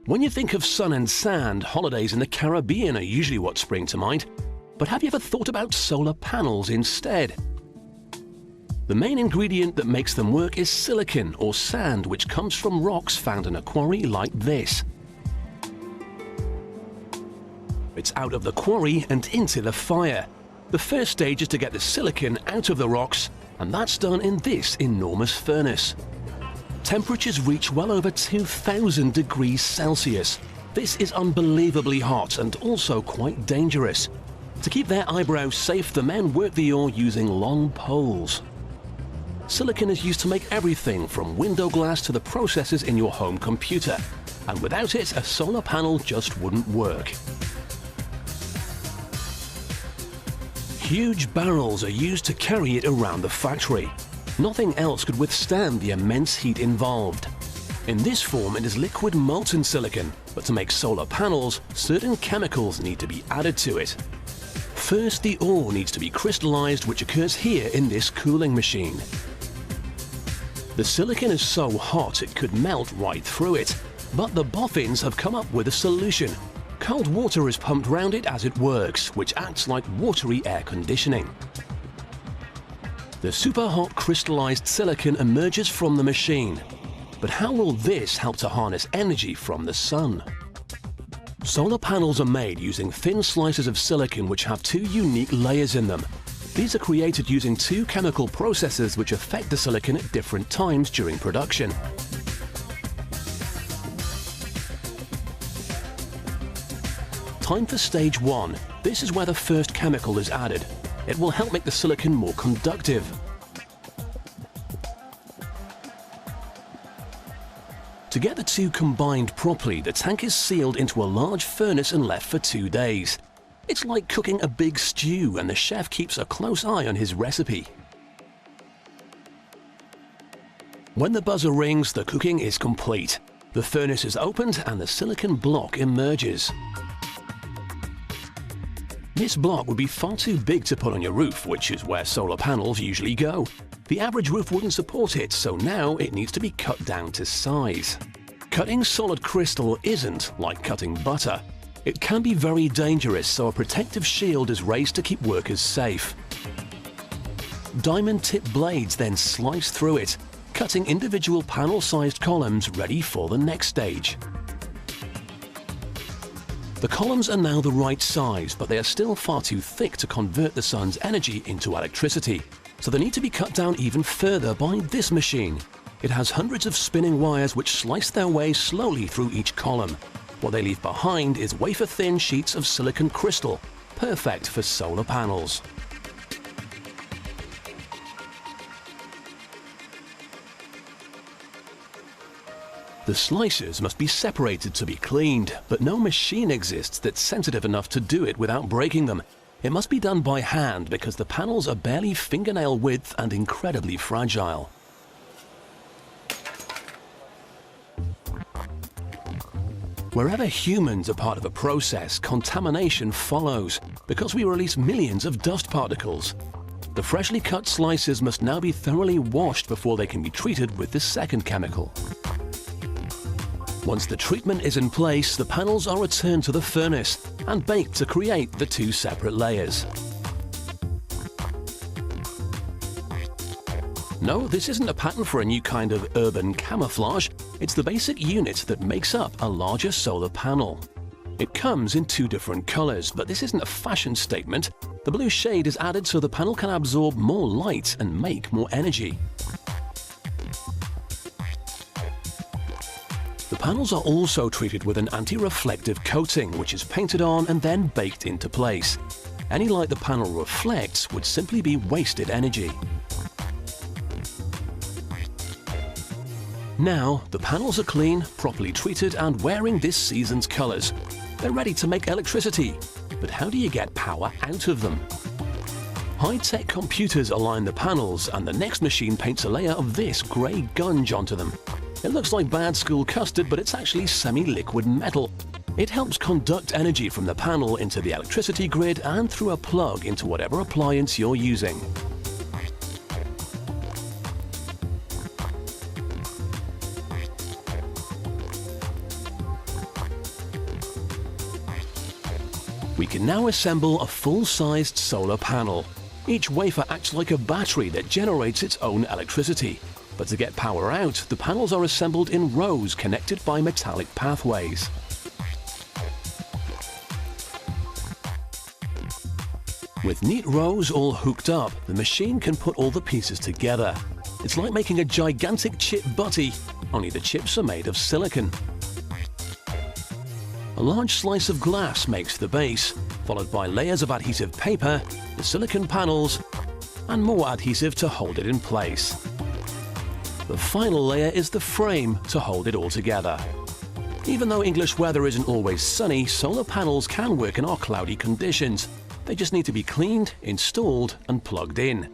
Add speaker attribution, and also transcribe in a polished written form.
Speaker 1: When you think of sun and sand, holidays in the Caribbean are usually what spring to mind. But have you ever thought about solar panels instead? The main ingredient that makes them work is silicon or sand, which comes from rocks found in a quarry like this. It's out of the quarry and into the fire. The first stage is to get the silicon out of the rocks, and that's done in this enormous furnace. Temperatures reach well over 2000 degrees Celsius. This is unbelievably hot and also quite dangerous. To keep their eyebrows safe, the men work the ore using long poles. Silicon is used to make everything from window glass to the processors in your home computer, and without it, a solar panel just wouldn't work. Huge barrels are used to carry it around the factory. Nothing else could withstand the immense heat involved. In this form, it is liquid molten silicon, but to make solar panels, certain chemicals need to be added to it. First, the ore needs to be crystallized, which occurs here in this cooling machine. The silicon is so hot it could melt right through it, but the boffins have come up with a solution. Cold water is pumped round it as it works, which acts like watery air conditioning. The super-hot crystallized silicon emerges from the machine. But how will this help to harness energy from the sun? Solar panels are made using thin slices of silicon which have two unique layers in them. These are created using two chemical processes which affect the silicon at different times during production. Time for stage 1. This is where the first chemical is added. It will help make the silicon more conductive. To get the two combined properly, the tank is sealed into a large furnace and left for 2 days. It's like cooking a big stew, and the chef keeps a close eye on his recipe. When the buzzer rings, the cooking is complete. The furnace is opened and the silicon block emerges. This block would be far too big to put on your roof, which is where solar panels usually go. The average roof wouldn't support it, so now it needs to be cut down to size. Cutting solid crystal isn't like cutting butter. It can be very dangerous, so a protective shield is raised to keep workers safe. Diamond-tipped blades then slice through it, cutting individual panel-sized columns ready for the next stage. The columns are now the right size, but they are still far too thick to convert the sun's energy into electricity, so they need to be cut down even further by this machine. It has hundreds of spinning wires which slice their way slowly through each column. What they leave behind is wafer-thin sheets of silicon crystal, perfect for solar panels. The slicers must be separated to be cleaned, but no machine exists that's sensitive enough to do it without breaking them. It must be done by hand because the panels are barely fingernail width and incredibly fragile. Wherever humans are part of a process, contamination follows because we release millions of dust particles. The freshly cut slices must now be thoroughly washed before they can be treated with the second chemical. Once the treatment is in place, the panels are returned to the furnace and baked to create the two separate layers. No, this isn't a pattern for a new kind of urban camouflage. It's the basic unit that makes up a larger solar panel. It comes in 2 different colors, but this isn't a fashion statement. The blue shade is added so the panel can absorb more light and make more energy. The panels are also treated with an anti-reflective coating, which is painted on and then baked into place. Any light the panel reflects would simply be wasted energy. Now, the panels are clean, properly treated, and wearing this season's colors. They're ready to make electricity. But how do you get power out of them? High-tech computers align the panels, and the next machine paints a layer of this grey gunge onto them. It looks like bad school custard, but it's actually semi-liquid metal. It helps conduct energy from the panel into the electricity grid and through a plug into whatever appliance you're using. We can now assemble a full-sized solar panel. Each wafer acts like a battery that generates its own electricity. But to get power out, the panels are assembled in rows connected by metallic pathways. With neat rows all hooked up, the machine can put all the pieces together. It's like making a gigantic chip butty, only the chips are made of silicon. A large slice of glass makes the base, followed by layers of adhesive paper, the silicon panels, and more adhesive to hold it in place. The final layer is the frame to hold it all together. Even though English weather isn't always sunny, solar panels can work in our cloudy conditions. They just need to be cleaned, installed, and plugged in.